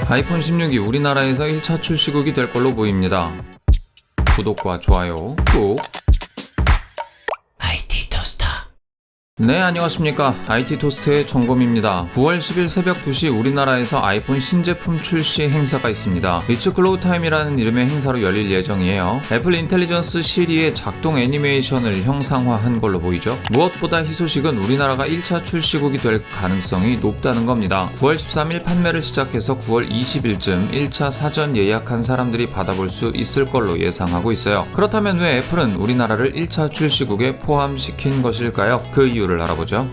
아이폰 16이 우리나라에서 1차 출시국이 될 걸로 보입니다. 구독과 좋아요 꾹. IT 토스터. 네, 안녕하십니까. IT 토스트의 정범입니다. 9월 10일 새벽 2시 우리나라에서 아이폰 신제품 출시 행사가 있습니다. 리츠 클로우 타임이라는 이름의 행사로 열릴 예정이에요. 애플 인텔리전스 시리의 작동 애니메이션을 형상화한 걸로 보이죠. 무엇보다 이 소식은 우리나라가 1차 출시국이 될 가능성이 높다는 겁니다. 9월 13일 판매를 시작해서 9월 20일쯤 1차 사전 예약한 사람들이 받아볼 수 있을 걸로 예상하고 있어요. 그렇다면 왜 애플은 우리나라를 1차 출시국에 포함시킨 것일까요? 그 이유를 알아보죠.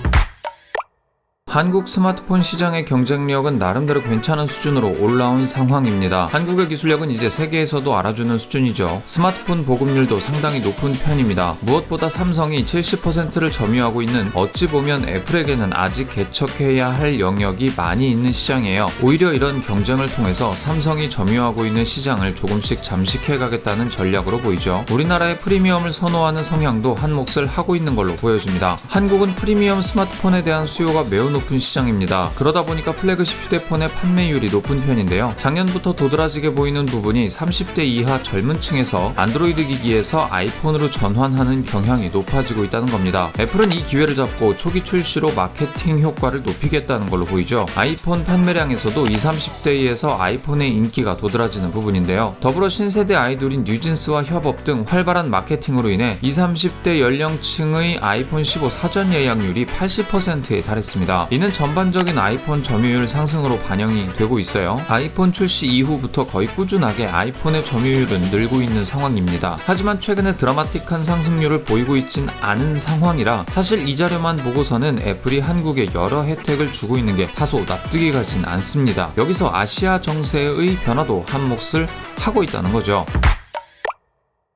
한국 스마트폰 시장의 경쟁력은 나름대로 괜찮은 수준으로 올라온 상황입니다. 한국의 기술력은 이제 세계에서도 알아주는 수준이죠. 스마트폰 보급률도 상당히 높은 편입니다. 무엇보다 삼성이 70%를 점유하고 있는, 어찌 보면 애플에게는 아직 개척해야 할 영역이 많이 있는 시장이에요. 오히려 이런 경쟁을 통해서 삼성이 점유하고 있는 시장을 조금씩 잠식해가겠다는 전략으로 보이죠. 우리나라의 프리미엄을 선호하는 성향도 한 몫을 하고 있는 걸로 보여집니다. 한국은 프리미엄 스마트폰에 대한 수요가 매우 높은 시장입니다. 그러다 보니까 플래그십 휴대폰의 판매율이 높은 편인데요. 작년부터 도드라지게 보이는 부분이 30대 이하 젊은 층에서 안드로이드 기기에서 아이폰으로 전환하는 경향이 높아지고 있다는 겁니다. 애플은 이 기회를 잡고 초기 출시로 마케팅 효과를 높이겠다는 걸로 보이죠. 아이폰 판매량에서도 20, 30대에서 아이폰의 인기가 도드라지는 부분인데요. 더불어 신세대 아이돌인 뉴진스와 협업 등 활발한 마케팅으로 인해 20, 30대 연령층의 아이폰 15 사전 예약률이 80%에 달했습니다. 이는 전반적인 아이폰 점유율 상승으로 반영이 되고 있어요. 아이폰 출시 이후부터 거의 꾸준하게 아이폰의 점유율은 늘고 있는 상황입니다. 하지만 최근에 드라마틱한 상승률을 보이고 있진 않은 상황이라 사실 이 자료만 보고서는 애플이 한국에 여러 혜택을 주고 있는 게 다소 납득이 가진 않습니다. 여기서 아시아 정세의 변화도 한 몫을 하고 있다는 거죠.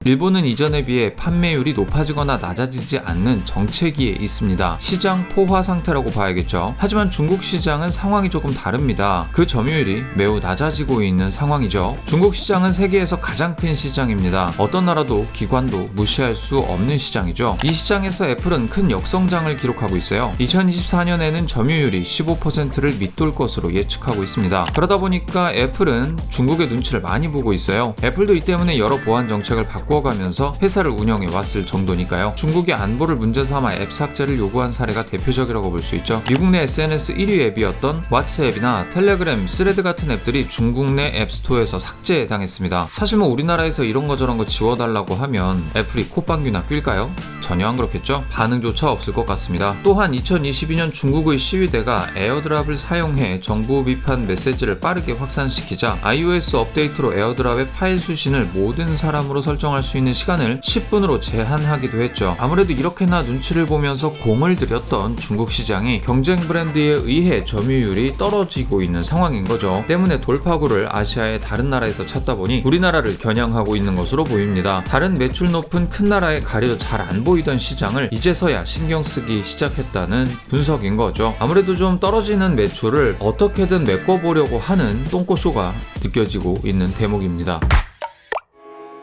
일본은 이전에 비해 판매율이 높아지거나 낮아지지 않는 정체기에 있습니다. 시장 포화 상태라고 봐야겠죠. 하지만 중국 시장은 상황이 조금 다릅니다. 그 점유율이 매우 낮아지고 있는 상황이죠. 중국 시장은 세계에서 가장 큰 시장입니다. 어떤 나라도 기관도 무시할 수 없는 시장이죠. 이 시장에서 애플은 큰 역성장을 기록하고 있어요. 2024년에는 점유율이 15%를 밑돌 것으로 예측하고 있습니다. 그러다 보니까 애플은 중국의 눈치를 많이 보고 있어요. 애플도 이 때문에 여러 보안 정책을 바꿔가면서 회사를 운영해 왔을 정도니까요. 중국의 안보를 문제 삼아 앱 삭제를 요구한 사례가 대표적이라고 볼 수 있죠. 미국 내 SNS 1위 앱이었던 왓츠앱이나 텔레그램, 스레드 같은 앱들이 중국 내 앱스토어에서 삭제당했습니다. 사실 우리나라에서 이런 거 저런 거 지워달라고 하면 애플이 콧방귀나 낄까요? 전혀 안 그렇겠죠? 반응조차 없을 것 같습니다. 또한 2022년 중국의 시위대가 에어드랍을 사용해 정부 비판 메시지를 빠르게 확산시키자 iOS 업데이트로 에어드랍의 파일 수신을 모든 사람으로 설정할 수 있는 시간을 10분으로 제한하기도 했죠. 아무래도 이렇게나 눈치를 보면서 공을 들였던 중국 시장이 경쟁 브랜드에 의해 점유율이 떨어지고 있는 상황인 거죠. 때문에 돌파구를 아시아의 다른 나라에서 찾다 보니 우리나라를 겨냥하고 있는 것으로 보입니다. 다른 매출 높은 큰 나라에 가려 잘 안 보이던 시장을 이제서야 신경 쓰기 시작했다는 분석인 거죠. 아무래도 좀 떨어지는 매출을 어떻게든 메꿔보려고 하는 똥꼬쇼가 느껴지고 있는 대목입니다.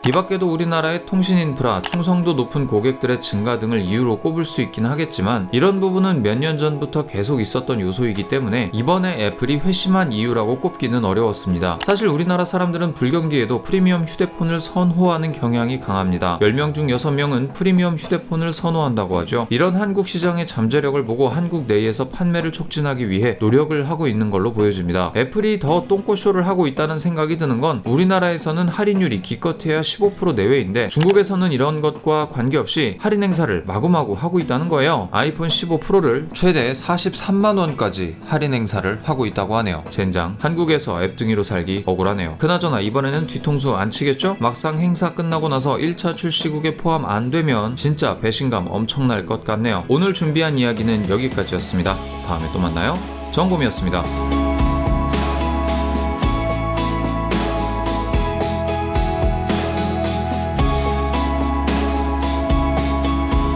이 밖에도 우리나라의 통신 인프라, 충성도 높은 고객들의 증가 등을 이유로 꼽을 수 있긴 하겠지만 이런 부분은 몇 년 전부터 계속 있었던 요소이기 때문에 이번에 애플이 회심한 이유라고 꼽기는 어려웠습니다. 사실 우리나라 사람들은 불경기에도 프리미엄 휴대폰을 선호하는 경향이 강합니다. 10명 중 6명은 프리미엄 휴대폰을 선호한다고 하죠. 이런 한국 시장의 잠재력을 보고 한국 내에서 판매를 촉진하기 위해 노력을 하고 있는 걸로 보여집니다. 애플이 더 똥꼬쇼를 하고 있다는 생각이 드는 건 우리나라에서는 할인율이 기껏해야 15% 내외인데 중국에서는 이런 것과 관계없이 할인 행사를 마구마구 하고 있다는 거예요. 아이폰 15 프로를 최대 43만원까지 할인 행사를 하고 있다고 하네요. 젠장, 한국에서 앱등이로 살기 억울하네요. 그나저나 이번에는 뒤통수 안 치겠죠? 막상 행사 끝나고 나서 1차 출시국에 포함 안 되면 진짜 배신감 엄청날 것 같네요. 오늘 준비한 이야기는 여기까지였습니다. 다음에 또 만나요. 정범이었습니다.